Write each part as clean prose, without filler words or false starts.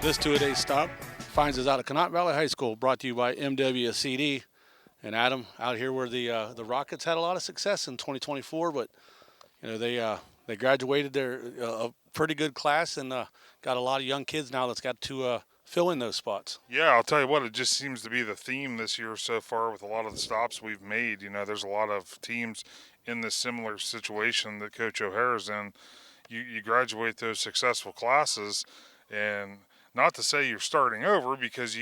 This two-a-day stop finds us out of Conotton Valley High School, brought to you by MWCD. And Adam, out here where the Rockets had a lot of success in 2024, but they graduated their a pretty good class and got a lot of young kids now that's got to fill in those spots. Yeah, I'll tell you what, it just seems to be the theme this year so far with a lot of the stops we've made. There's a lot of teams in this similar situation that Coach O'Hara's in. You graduate those successful classes, and not to say you're starting over, because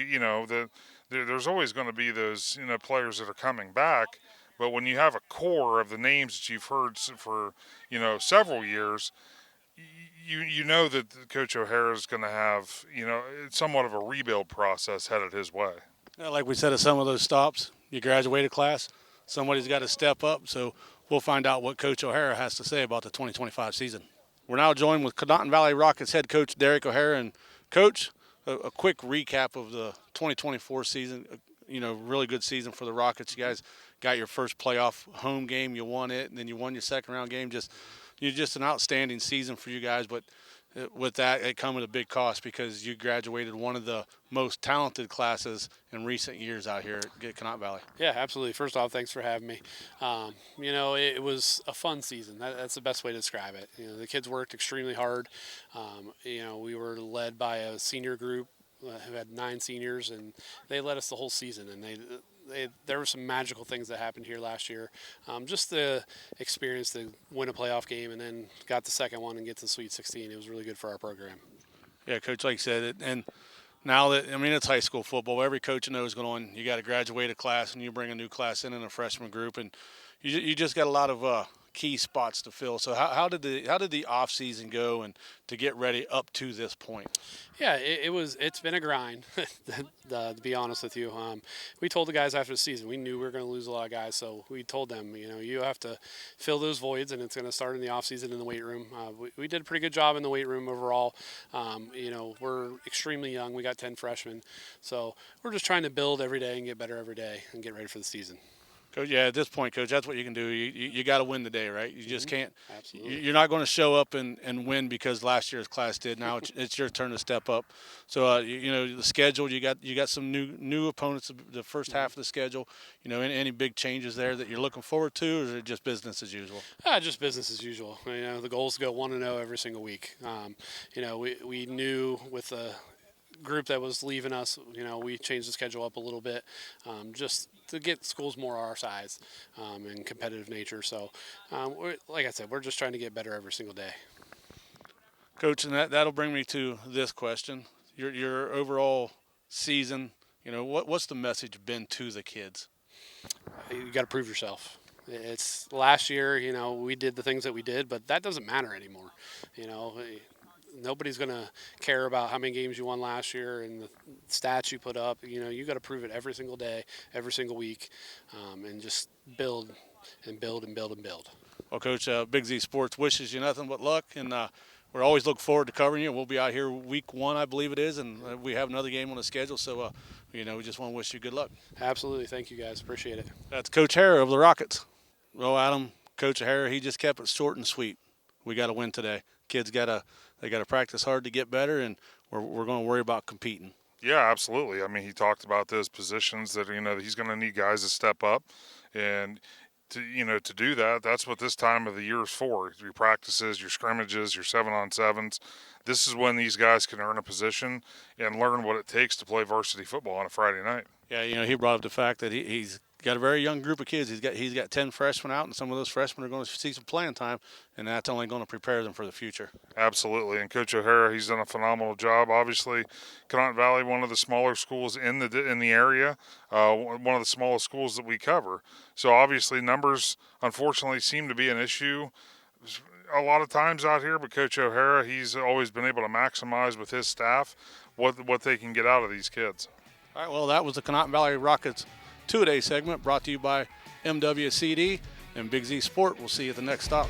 there's always going to be those players that are coming back. But when you have a core of the names that you've heard for several years, you know that Coach O'Hara is going to have somewhat of a rebuild process headed his way. Like we said at some of those stops, you graduate a class, somebody's got to step up. So we'll find out what Coach O'Hara has to say about the 2025 season. We're now joined with Conotton Valley Rockets head coach Derek O'Hara. And Coach, a quick recap of the 2024 season. Really good season for the Rockets. You guys got your first playoff home game. You won it, and then you won your second round game. Just an outstanding season for you guys. But with that, it come at a big cost because you graduated one of the most talented classes in recent years out here at Conotton Valley. Yeah, absolutely. First off, thanks for having me. It was a fun season. That's the best way to describe it. The kids worked extremely hard. We were led by a senior group who had 9 seniors, and they led us the whole season. And there were some magical things that happened here last year. Just the experience to win a playoff game and then got the second one and get to the Sweet 16. It was really good for our program. Yeah, Coach, like you said, and now that, it's high school football. Every coach knows going on, you got to graduate a class and you bring a new class in a freshman group, and you just got a lot of key spots to fill. So how did the off season go and to get ready up to this point? Yeah, it's been a grind, to be honest with you. We told the guys after the season, we knew we were going to lose a lot of guys, so we told them, you have to fill those voids, and it's going to start in the off season in the weight room. We did a pretty good job in the weight room overall. We're extremely young. We got 10 freshmen, so we're just trying to build every day and get better every day and get ready for the season. Coach, yeah, at this point, Coach, that's what you can do. You got to win the day, right? You just can't. Absolutely. You're not going to show up and win because last year's class did. Now it's your turn to step up. So the schedule, you got some new opponents the first half of the schedule. Any big changes there that you're looking forward to, or is it just business as usual? Just business as usual. The goal is to go 1-0 every single week. We knew with the group that was leaving us, we changed the schedule up a little bit, just to get schools more our size and competitive nature. So, like I said, we're just trying to get better every single day. Coach, and that'll bring me to this question: your overall season. What's the message been to the kids? You got to prove yourself. It's last year, we did the things that we did, but that doesn't matter anymore. Nobody's going to care about how many games you won last year and the stats you put up. You got to prove it every single day, every single week, and just build and build and build and build. Well, Coach, Big Z Sports wishes you nothing but luck, and we're always looking forward to covering you. We'll be out here week 1, I believe it is, and we have another game on the schedule. So, we just want to wish you good luck. Absolutely. Thank you, guys. Appreciate it. That's Coach O'Hara of the Rockets. Well, Adam, Coach O'Hara, he just kept it short and sweet. We got to win today. Kids got to practice hard to get better, and we're going to worry about competing. Yeah, absolutely. He talked about those positions that he's going to need guys to step up, and to do that, that's what this time of the year is for. Your practices, your scrimmages, your 7-on-7s. This is when these guys can earn a position and learn what it takes to play varsity football on a Friday night. Yeah, he brought up the fact that he's got a very young group of kids. He's got 10 freshmen out, and some of those freshmen are going to see some playing time, and that's only going to prepare them for the future. Absolutely, and Coach O'Hara, he's done a phenomenal job. Obviously, Conotton Valley, one of the smaller schools in the area, one of the smallest schools that we cover. So obviously, numbers unfortunately seem to be an issue a lot of times out here. But Coach O'Hara, he's always been able to maximize with his staff what they can get out of these kids. All right, well, that was the Conotton Valley Rockets two-a-day segment brought to you by MWCD and Big Z Sport. We'll see you at the next stop.